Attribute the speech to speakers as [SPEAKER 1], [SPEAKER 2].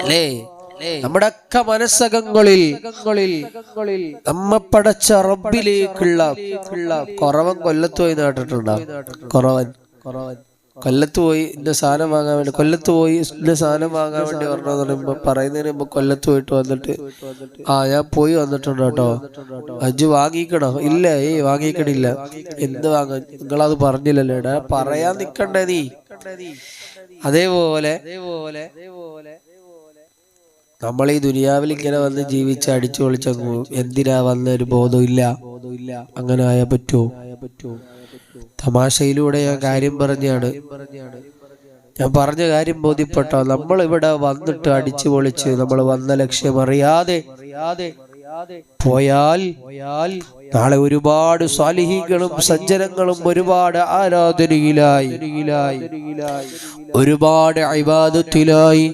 [SPEAKER 1] അല്ലേ? നമ്മുടെ ഒക്കെ മനസ്സകങ്ങളിൽ നമ്മ പടച്ച റബ്ബിലേക്കുള്ള കുറവൻ കൊല്ലത്ത് പോയി നാട്ടിട്ടുണ്ടാവും. കുറവൻ കൊല്ലത്ത് പോയി ഇന്ന സാധനം വാങ്ങാൻ വേണ്ടി, കൊല്ലത്ത് പോയി ഇന്ന സാധനം വാങ്ങാൻ വേണ്ടി പറഞ്ഞെന്ന് പറയുമ്പോ പറയുന്നതിന് മുമ്പ് കൊല്ലത്ത് പോയിട്ട് വന്നിട്ട് ഞാൻ പോയി വന്നിട്ടുണ്ട് കേട്ടോ, അജ്ജ് വാങ്ങിക്കണോ? ഇല്ല, വാങ്ങിക്കണില്ല. എന്ത് വാങ്ങാൻ? നിങ്ങളത് പറഞ്ഞില്ലല്ലോ. ഇടാ പറയാൻ നിക്കണ്ടേ നീ? അതേപോലെ നമ്മൾ ഈ ദുനിയാവിൽ ഇങ്ങനെ വന്ന് ജീവിച്ച് അടിച്ചു പൊളിച്ചങ്ങ് എന്തിനാ വന്ന ഒരു ബോധമില്ല. അങ്ങനെ ആയാ പറ്റുമോ? തമാശയിലൂടെ ഞാൻ കാര്യം പറഞ്ഞാണ്. ഞാൻ പറഞ്ഞ കാര്യം ബോധ്യപ്പെട്ടോ? നമ്മൾ ഇവിടെ വന്നിട്ട് അടിച്ചു പൊളിച്ച് നമ്മൾ വന്ന ലക്ഷ്യം അറിയാതെ പോയാൽ നാളെ ഒരുപാട് സാലിഹീകളും സജ്ജനങ്ങളും ഒരുപാട് ആരാധനയിലായി, ഒരുപാട് ഇബാദത്തിലായി